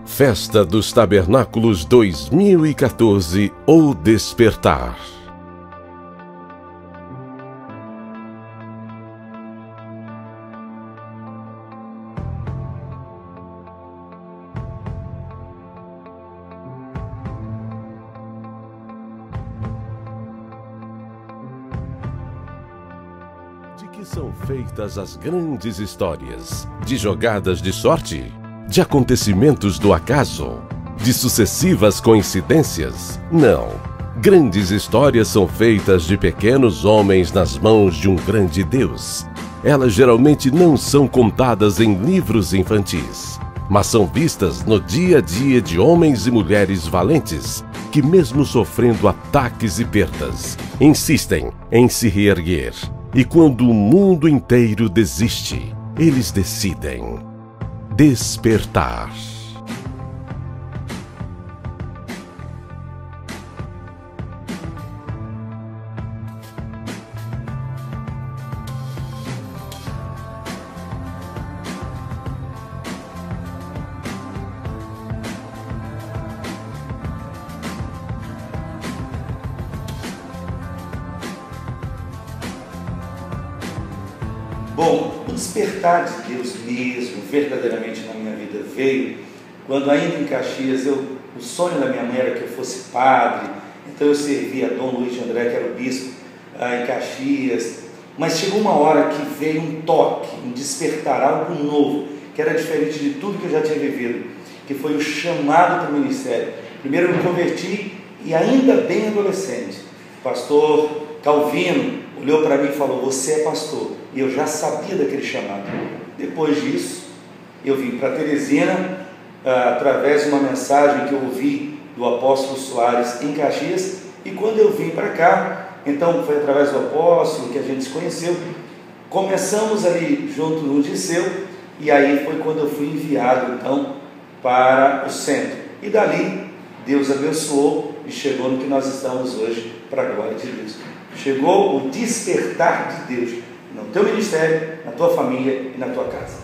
Festa dos Tabernáculos 2014, O Despertar. De que são feitas as grandes histórias? De jogadas de sorte? De acontecimentos do acaso? De sucessivas coincidências? Não. Grandes histórias são feitas de pequenos homens nas mãos de um grande Deus. Elas geralmente não são contadas em livros infantis, mas são vistas no dia a dia de homens e mulheres valentes que, mesmo sofrendo ataques e perdas, insistem em se reerguer. E quando o mundo inteiro desiste, eles decidem despertar. Bom, o despertar de Deus mesmo, verdadeiramente na minha vida, veio quando ainda em Caxias, o sonho da minha mãe era que eu fosse padre, então eu servia a Dom Luiz de André, que era o bispo em Caxias, mas chegou uma hora que veio um toque, um despertar, algo novo, que era diferente de tudo que eu já tinha vivido, que foi o chamado para o ministério. Primeiro eu me converti e ainda bem adolescente, o pastor Calvino olhou para mim e falou: "Você é pastor", e eu já sabia daquele chamado. Depois disso, eu vim para Teresina, através de uma mensagem que eu ouvi do apóstolo Soares em Caxias, e quando eu vim para cá, então foi através do apóstolo que a gente se conheceu, começamos ali junto no Liceu, e aí foi quando eu fui enviado então para o centro, e dali Deus abençoou e chegou no que nós estamos hoje, para a glória de Deus. Chegou o despertar de Deus no teu ministério, na tua família e na tua casa.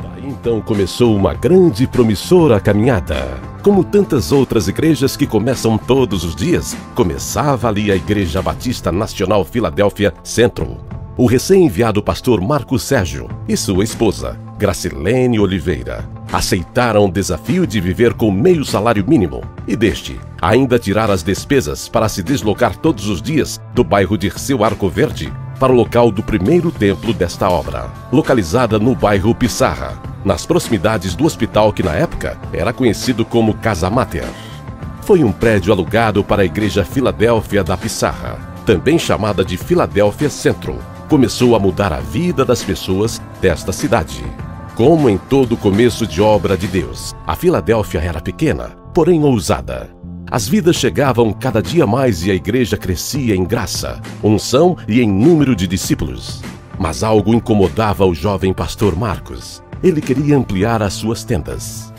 Daí então começou uma grande e promissora caminhada. Como tantas outras igrejas que começam todos os dias, começava ali a Igreja Batista Nacional Filadélfia Centro. O recém-enviado pastor Marcos Sérgio e sua esposa, Gracilene Oliveira, aceitaram o desafio de viver com meio salário mínimo e deste ainda tirar as despesas para se deslocar todos os dias do bairro Dirceu Arco Verde para o local do primeiro templo desta obra, localizada no bairro Pissarra, nas proximidades do hospital que na época era conhecido como Casa Mater. Foi um prédio alugado para a Igreja Filadélfia da Pissarra, também chamada de Filadélfia Centro. Começou a mudar a vida das pessoas desta cidade. Como em todo começo de obra de Deus, a Filadélfia era pequena, porém ousada. As vidas chegavam cada dia mais e a igreja crescia em graça, unção e em número de discípulos. Mas algo incomodava o jovem pastor Marcos. Ele queria ampliar as suas tendas.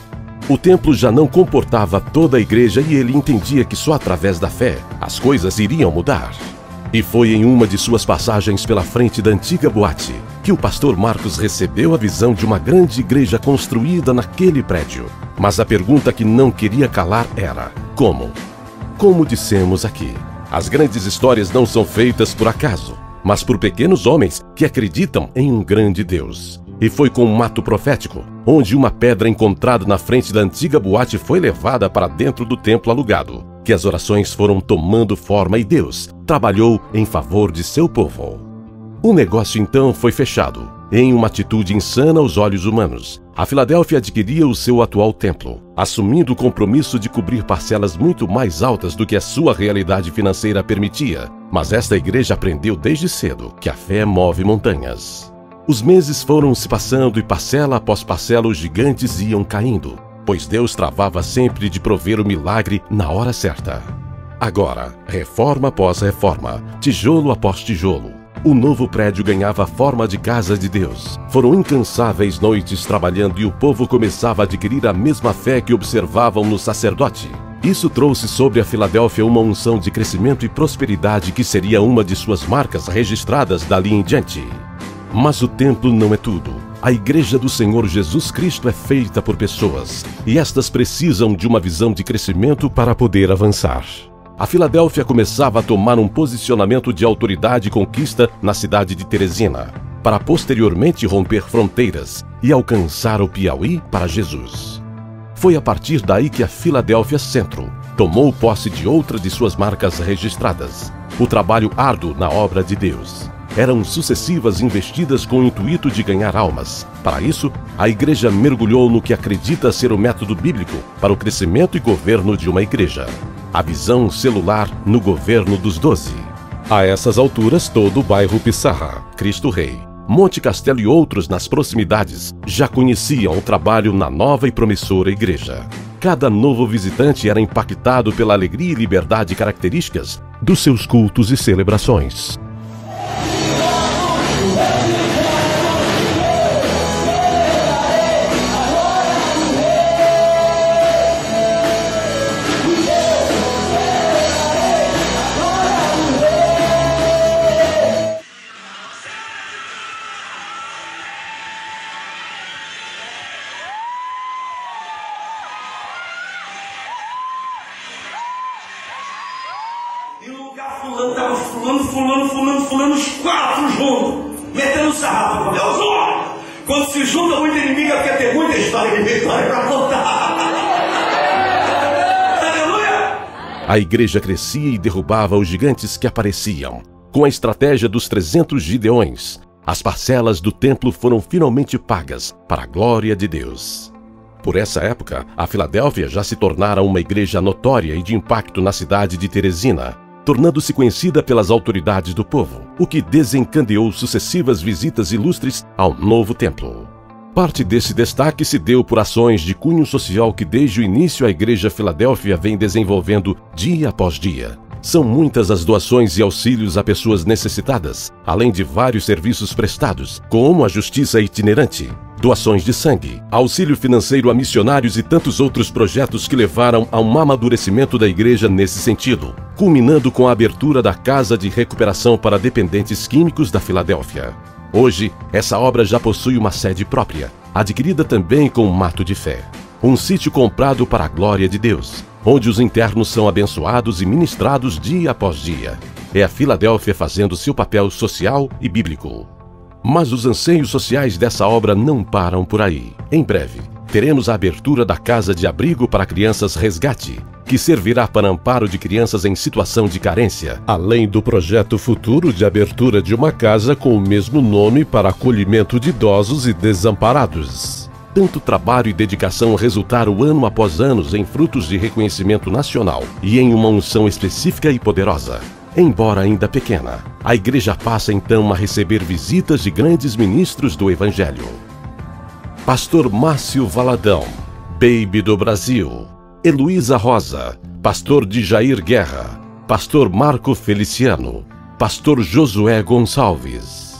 O templo já não comportava toda a igreja e ele entendia que só através da fé as coisas iriam mudar. E foi em uma de suas passagens pela frente da antiga boate que o pastor Marcos recebeu a visão de uma grande igreja construída naquele prédio. Mas a pergunta que não queria calar era: como? Como dissemos aqui, as grandes histórias não são feitas por acaso, mas por pequenos homens que acreditam em um grande Deus. E foi com um ato profético, onde uma pedra encontrada na frente da antiga boate foi levada para dentro do templo alugado, que as orações foram tomando forma e Deus trabalhou em favor de seu povo. O negócio então foi fechado. Em uma atitude insana aos olhos humanos, a Filadélfia adquiria o seu atual templo, assumindo o compromisso de cobrir parcelas muito mais altas do que a sua realidade financeira permitia. Mas esta igreja aprendeu desde cedo que a fé move montanhas. Os meses foram se passando e parcela após parcela os gigantes iam caindo, pois Deus travava sempre de prover o milagre na hora certa. Agora, reforma após reforma, tijolo após tijolo, o novo prédio ganhava forma de casa de Deus. Foram incansáveis noites trabalhando e o povo começava a adquirir a mesma fé que observavam no sacerdote. Isso trouxe sobre a Filadélfia uma unção de crescimento e prosperidade que seria uma de suas marcas registradas dali em diante. Mas o templo não é tudo. A Igreja do Senhor Jesus Cristo é feita por pessoas, e estas precisam de uma visão de crescimento para poder avançar. A Filadélfia começava a tomar um posicionamento de autoridade e conquista na cidade de Teresina, para posteriormente romper fronteiras e alcançar o Piauí para Jesus. Foi a partir daí que a Filadélfia Centro tomou posse de outra de suas marcas registradas, o trabalho árduo na obra de Deus. Eram sucessivas investidas com o intuito de ganhar almas. Para isso, a igreja mergulhou no que acredita ser o método bíblico para o crescimento e governo de uma igreja: a visão celular no governo dos 12. A essas alturas, todo o bairro Pissarra, Cristo Rei, Monte Castelo e outros nas proximidades já conheciam o trabalho na nova e promissora igreja. Cada novo visitante era impactado pela alegria e liberdade características dos seus cultos e celebrações. E o lugar fulano, tava fulano, os quatro juntos, metendo sarrafo. Deus, olha! Quando se junta muito inimigo, é porque tem muita história de vitória para contar. Aleluia! A igreja crescia e derrubava os gigantes que apareciam. Com a estratégia dos 300 gideões, as parcelas do templo foram finalmente pagas para a glória de Deus. Por essa época, a Filadélfia já se tornara uma igreja notória e de impacto na cidade de Teresina, tornando-se conhecida pelas autoridades do povo, o que desencadeou sucessivas visitas ilustres ao novo templo. Parte desse destaque se deu por ações de cunho social que desde o início a Igreja Filadélfia vem desenvolvendo dia após dia. São muitas as doações e auxílios a pessoas necessitadas, além de vários serviços prestados, como a justiça itinerante, doações de sangue, auxílio financeiro a missionários e tantos outros projetos que levaram a um amadurecimento da igreja nesse sentido, culminando com a abertura da Casa de Recuperação para Dependentes Químicos da Filadélfia. Hoje, essa obra já possui uma sede própria, adquirida também com um mato de fé. Um sítio comprado para a glória de Deus, onde os internos são abençoados e ministrados dia após dia. É a Filadélfia fazendo seu papel social e bíblico. Mas os anseios sociais dessa obra não param por aí. Em breve, teremos a abertura da Casa de Abrigo para Crianças Resgate, que servirá para amparo de crianças em situação de carência, além do projeto futuro de abertura de uma casa com o mesmo nome para acolhimento de idosos e desamparados. Tanto trabalho e dedicação resultaram ano após ano em frutos de reconhecimento nacional e em uma unção específica e poderosa. Embora ainda pequena, a igreja passa então a receber visitas de grandes ministros do Evangelho. Pastor Márcio Valadão, Baby do Brasil, Heloísa Rosa, Pastor de Jair Guerra, Pastor Marco Feliciano, Pastor Josué Gonçalves.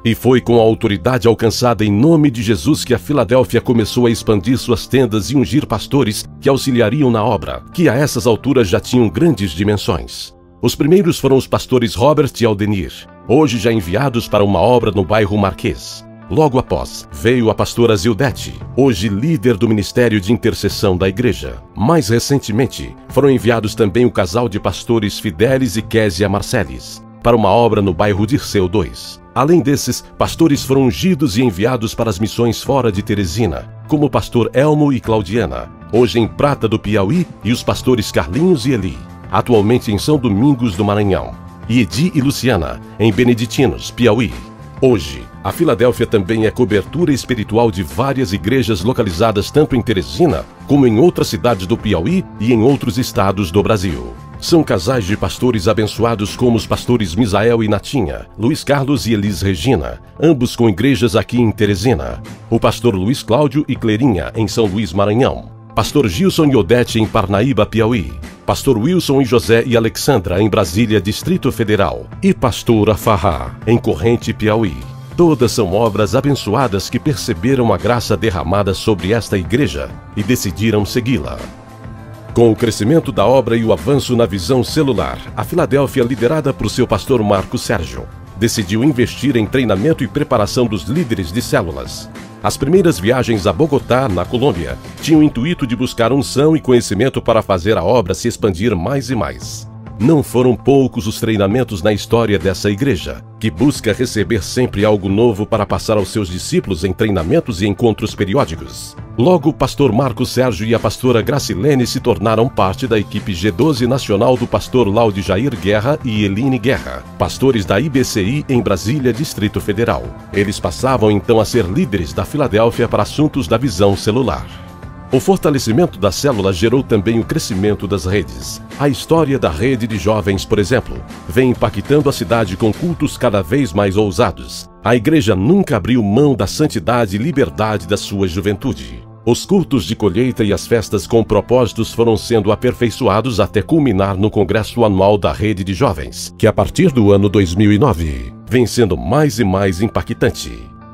E foi com a autoridade alcançada em nome de Jesus que a Filadélfia começou a expandir suas tendas e ungir pastores que auxiliariam na obra, que a essas alturas já tinham grandes dimensões. Os primeiros foram os pastores Robert e Aldenir, hoje já enviados para uma obra no bairro Marquês. Logo após, veio a pastora Zildete, hoje líder do Ministério de Intercessão da Igreja. Mais recentemente, foram enviados também o casal de pastores Fidelis e Késia Marcelis, para uma obra no bairro Dirceu 2. Além desses, pastores foram ungidos e enviados para as missões fora de Teresina, como o pastor Elmo e Claudiana, hoje em Prata do Piauí, e os pastores Carlinhos e Eli, atualmente em São Domingos do Maranhão, e Edi e Luciana, em Beneditinos, Piauí. Hoje, a Filadélfia também é cobertura espiritual de várias igrejas localizadas tanto em Teresina, como em outras cidades do Piauí e em outros estados do Brasil. São casais de pastores abençoados como os pastores Misael e Natinha, Luiz Carlos e Elis Regina, ambos com igrejas aqui em Teresina. O pastor Luiz Cláudio e Clerinha, em São Luís, Maranhão. Pastor Gilson e Odete, em Parnaíba, Piauí. Pastor Wilson e José e Alexandra, em Brasília, Distrito Federal. E pastora Farrá, em Corrente, Piauí. Todas são obras abençoadas que perceberam a graça derramada sobre esta igreja e decidiram segui-la. Com o crescimento da obra e o avanço na visão celular, a Filadélfia, liderada por seu pastor Marco Sérgio, decidiu investir em treinamento e preparação dos líderes de células. As primeiras viagens a Bogotá, na Colômbia, tinham o intuito de buscar unção e conhecimento para fazer a obra se expandir mais e mais. Não foram poucos os treinamentos na história dessa igreja, que busca receber sempre algo novo para passar aos seus discípulos em treinamentos e encontros periódicos. Logo, o pastor Marcos Sérgio e a pastora Gracilene se tornaram parte da equipe G12 nacional do pastor Laudijair Guerra e Eline Guerra, pastores da IBCI em Brasília, Distrito Federal. Eles passavam então a ser líderes da Filadélfia para assuntos da visão celular. O fortalecimento da célula gerou também o crescimento das redes. A história da rede de jovens, por exemplo, vem impactando a cidade com cultos cada vez mais ousados. A igreja nunca abriu mão da santidade e liberdade da sua juventude. Os cultos de colheita e as festas com propósitos foram sendo aperfeiçoados até culminar no Congresso Anual da Rede de Jovens, que a partir do ano 2009 vem sendo mais e mais impactante,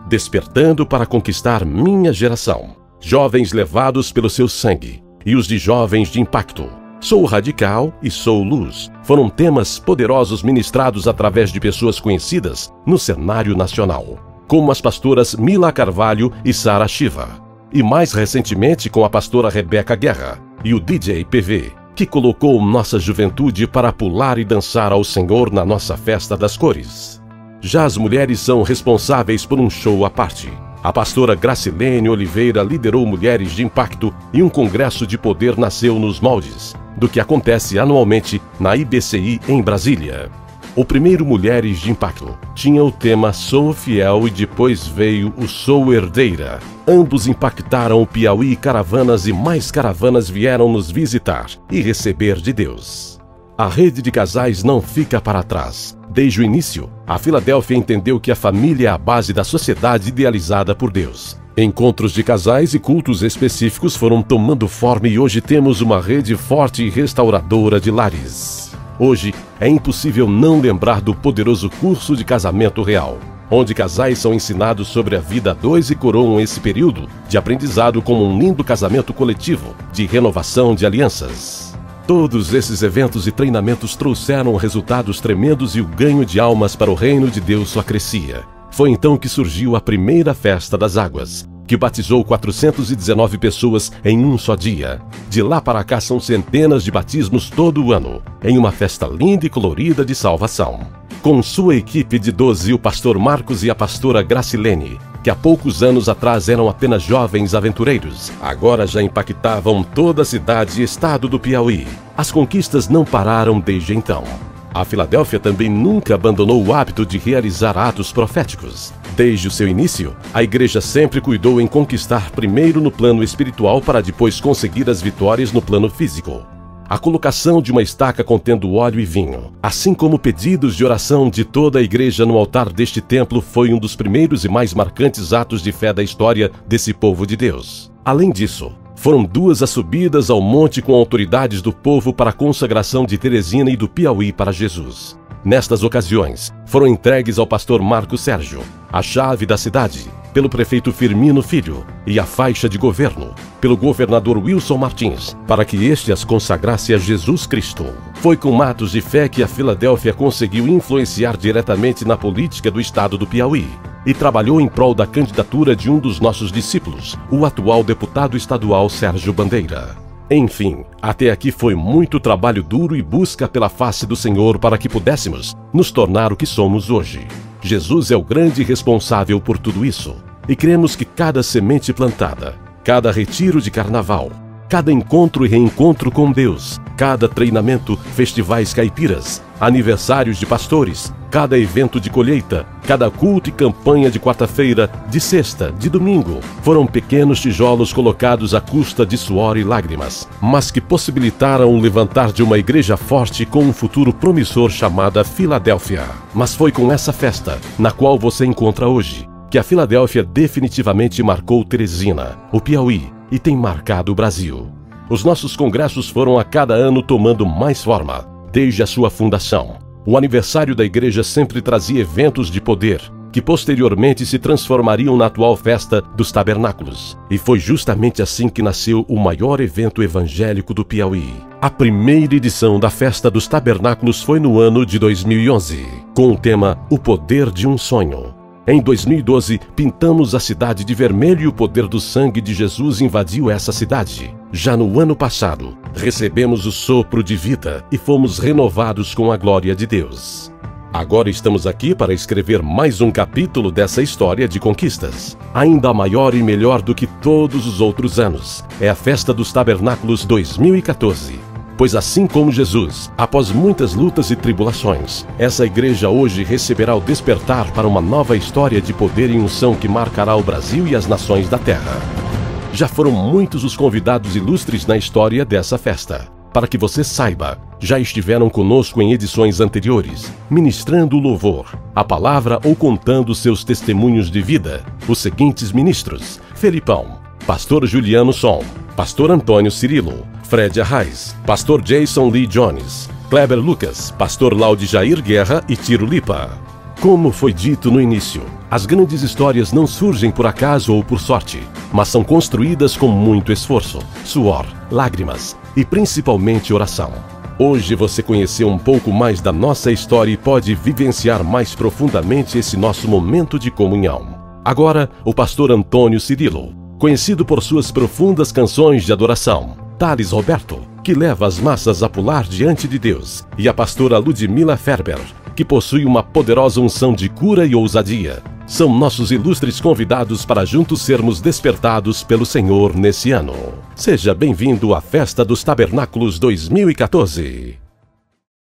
despertando para conquistar minha geração. Jovens levados pelo seu sangue e os de jovens de impacto. Sou radical e sou luz. Foram temas poderosos ministrados através de pessoas conhecidas no cenário nacional, como as pastoras Mila Carvalho e Sara Shiva. E mais recentemente com a pastora Rebeca Guerra e o DJ PV, que colocou nossa juventude para pular e dançar ao Senhor na nossa festa das cores. Já as mulheres são responsáveis por um show à parte. A pastora Gracilene Oliveira liderou Mulheres de Impacto e um congresso de poder nasceu nos moldes do que acontece anualmente na IBCI em Brasília. O primeiro Mulheres de Impacto tinha o tema Sou Fiel e depois veio o Sou Herdeira. Ambos impactaram o Piauí, caravanas e mais caravanas vieram nos visitar e receber de Deus. A rede de casais não fica para trás. Desde o início, a Filadélfia entendeu que a família é a base da sociedade idealizada por Deus. Encontros de casais e cultos específicos foram tomando forma e hoje temos uma rede forte e restauradora de lares. Hoje, é impossível não lembrar do poderoso curso de casamento real, onde casais são ensinados sobre a vida a dois e coroam esse período de aprendizado como um lindo casamento coletivo de renovação de alianças. Todos esses eventos e treinamentos trouxeram resultados tremendos e o ganho de almas para o reino de Deus só crescia. Foi então que surgiu a primeira Festa das Águas, que batizou 419 pessoas em um só dia. De lá para cá são centenas de batismos todo o ano, em uma festa linda e colorida de salvação. Com sua equipe de 12, o pastor Marcos e a pastora Gracilene, que há poucos anos atrás eram apenas jovens aventureiros, agora já impactavam toda a cidade e estado do Piauí. As conquistas não pararam desde então. A Filadélfia também nunca abandonou o hábito de realizar atos proféticos. Desde o seu início, a igreja sempre cuidou em conquistar primeiro no plano espiritual para depois conseguir as vitórias no plano físico. A colocação de uma estaca contendo óleo e vinho, assim como pedidos de oração de toda a igreja no altar deste templo, foi um dos primeiros e mais marcantes atos de fé da história desse povo de Deus. Além disso, foram 2 as subidas ao monte com autoridades do povo para a consagração de Teresina e do Piauí para Jesus. Nestas ocasiões, foram entregues ao pastor Marcos Sérgio a chave da cidade, pelo prefeito Firmino Filho, e a faixa de governo, pelo governador Wilson Martins, para que este as consagrasse a Jesus Cristo. Foi com atos de fé que a Filadélfia conseguiu influenciar diretamente na política do estado do Piauí e trabalhou em prol da candidatura de um dos nossos discípulos, o atual deputado estadual Sérgio Bandeira. Enfim, até aqui foi muito trabalho duro e busca pela face do Senhor para que pudéssemos nos tornar o que somos hoje. Jesus é o grande responsável por tudo isso. E cremos que cada semente plantada, cada retiro de carnaval, cada encontro e reencontro com Deus, cada treinamento, festivais caipiras, aniversários de pastores, cada evento de colheita, cada culto e campanha de quarta-feira, de sexta, de domingo, foram pequenos tijolos colocados à custa de suor e lágrimas, mas que possibilitaram o levantar de uma igreja forte com um futuro promissor chamada Filadélfia. Mas foi com essa festa, na qual você encontra hoje, que a Filadélfia definitivamente marcou Teresina, o Piauí, e tem marcado o Brasil. Os nossos congressos foram a cada ano tomando mais forma, desde a sua fundação. O aniversário da igreja sempre trazia eventos de poder, que posteriormente se transformariam na atual festa dos tabernáculos. E foi justamente assim que nasceu o maior evento evangélico do Piauí. A primeira edição da Festa dos Tabernáculos foi no ano de 2011, com o tema O Poder de um Sonho. Em 2012, pintamos a cidade de vermelho e o poder do sangue de Jesus invadiu essa cidade. Já no ano passado, recebemos o sopro de vida e fomos renovados com a glória de Deus. Agora estamos aqui para escrever mais um capítulo dessa história de conquistas. Ainda maior e melhor do que todos os outros anos. É a Festa dos Tabernáculos 2014. Pois assim como Jesus, após muitas lutas e tribulações, essa igreja hoje receberá o despertar para uma nova história de poder e unção que marcará o Brasil e as nações da terra. Já foram muitos os convidados ilustres na história dessa festa. Para que você saiba, já estiveram conosco em edições anteriores, ministrando o louvor, a palavra ou contando seus testemunhos de vida, os seguintes ministros: Felipão, Pastor Juliano Som, Pastor Antônio Cirilo, Fred Arraes, Pastor Jason Lee Jones, Kleber Lucas, Pastor Laude Jair Guerra e Tiro Lipa. Como foi dito no início, as grandes histórias não surgem por acaso ou por sorte, mas são construídas com muito esforço, suor, lágrimas e principalmente oração. Hoje você conheceu um pouco mais da nossa história e pode vivenciar mais profundamente esse nosso momento de comunhão. Agora, o pastor Antônio Cirilo, conhecido por suas profundas canções de adoração, Thales Roberto, que leva as massas a pular diante de Deus, e a pastora Ludmila Ferber, que possui uma poderosa unção de cura e ousadia, são nossos ilustres convidados para juntos sermos despertados pelo Senhor nesse ano. Seja bem-vindo à Festa dos Tabernáculos 2014.